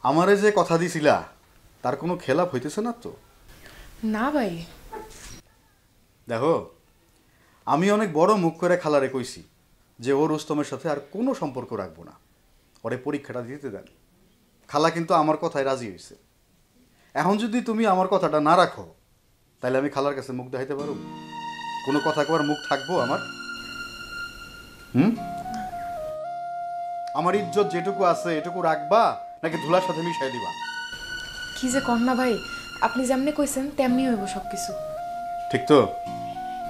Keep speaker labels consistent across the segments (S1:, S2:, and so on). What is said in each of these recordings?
S1: আমারে যে কথা দিছিলা তার কোনো খেলাপ হইতেছে না তো?
S2: না ভাই।
S1: দেখো, আমি অনেক বড় মুখ করে খালারে কইছি যে ও রুস্তমের সাথে আর কোনো সম্পর্ক রাখবো না, ওরে পরীক্ষাটা দিতে দেন। খালা কিন্তু আমার কথায় রাজি হয়েছে। এখন যদি তুমি আমার কথাটা না রাখো তাহলে আমি খালার কাছে মুখ দেখাইতে পারো? কোনো কথা কবার মুখ থাকবো আমার? আমার ইজ্জত যেটুকু আছে এটুকু রাখবা নাকি ধুলার সাথে মিশাই দিবা?
S2: কি যে কর না ভাই, আপনি যেমনি কইছেন তেমনি হইব সবকিছু।
S1: ঠিক তো?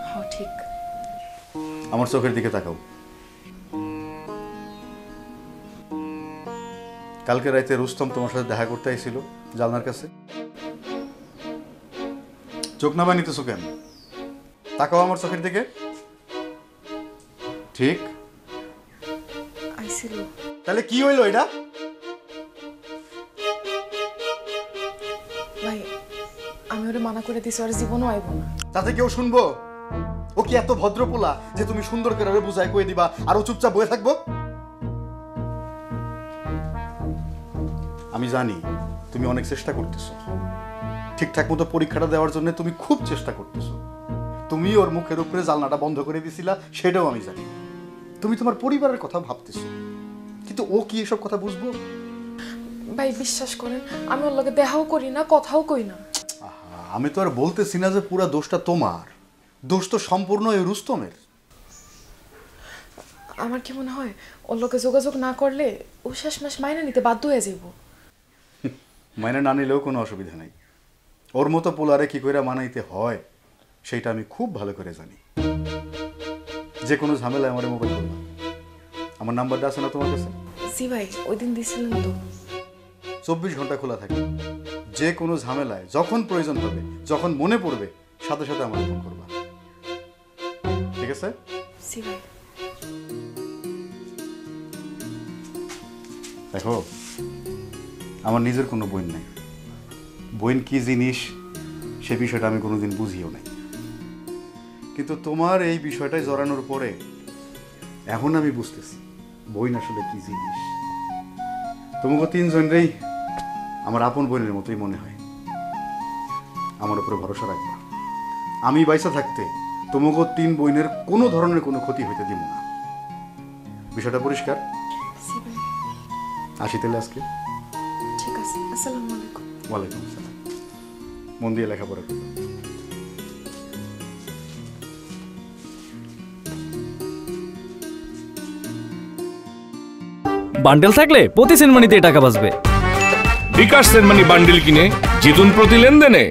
S2: হ্যাঁ ঠিক।
S1: আমার চোখের দিকে তাকাও। কালকে রাতে রুস্তম তোমার সাথে দেখা করতে আইছিল জানলার কাছে। চোখ না বানিতেছো কেন? তাকাও আমার চোখের দিকে। ঠিক
S2: আইছিল।
S1: তাহলে কি হইলো এটা?
S2: ভাই আমি ওরে মানা করে দিছি, ওর জীবনও আইব না।
S1: তাতে কেউ শুনবো? ও কি এত ভদ্র পোলা যে তুমি সুন্দর করে ওরে বুঝাই কই দিবা আর ও চুপচাপ বসে থাকবো? আমি জানি তুমি অনেক চেষ্টা করতেছো, ঠিকঠাক মতো পরীক্ষাটা দেওয়ার জন্য তুমি খুব চেষ্টা করতেছো। তুমি ওর মুখের উপরে জানলাটা বন্ধ করে দিছিলা সেটাও আমি জানি। তুমি তোমার পরিবারের কথা ভাবতেছো, কিন্তু ও কি এসব কথা বুঝবো?
S2: ভাই বিশ্বাস করেন, আমি ওর লগে দেখাও করি না, কথাও কই না।
S1: আমি তো আর বলতেছি না যে পুরা দোষটা তোমার, দোষ তো সম্পূর্ণ এই রুস্তমের।
S2: আমার কি মনে হয় ওর লগে যোগাযোগ না করলে ও শেষমেশ মাইনে নিতে বাধ্য হয়ে যাইব।
S1: মাইনে না নিলেও কোনো অসুবিধা নাই। ওর মতো পোলারে কি করে মানাইতে হয় সেটা আমি খুব ভালো করে জানি। যে কোনো ঝামেলায় আমার মোবাইল করবা। আমার নাম্বারটা আছে না তোমার কাছে?
S2: জি ভাই, ওই দিন দিছিলেন তো।
S1: 24 ঘন্টা খোলা থাকে। যে কোনো ঝামেলায় যখন প্রয়োজন হবে, যখন মনে পড়বে, সাথে সাথে আমার ফোন করবা। ঠিক আছে?
S2: জি ভাই।
S1: দেখো, আমার নিজের কোনো বোন নাই। বোন কি জিনিস সে বিষয়টা আমি কোনোদিন বুঝিও নাই, কিন্তু তোমার এই বিষয়টায় জড়ানোর পরে এখন আমি বুঝতেছি বোন আসলে কি জিনিস। তোমাকে তিনজনেরই আমার আপন বোনের মতোই মনে হয়। আমার উপরে ভরসা রাখবা। আমি বাইসা থাকতে তোমাকে 3 বোনের কোনো ধরনের কোনো ক্ষতি হইতে দিব না। বিষয়টা পরিষ্কার?
S2: জি ভাই।
S1: আসি তাহলে আজকে।
S2: ঠিক আছে, আসসালামু আলাইকুম।
S1: ওয়ালাইকুম আসসালাম। মন দিয়ে লেখাপড়া করো।
S3: বান্ডেল থাকলে প্রতি সেনমানিতে টাকা বাঁচবে।
S4: বিকাশ সেনমানি বান্ডিল কিনে জিতুন প্রতি লেনদেনে।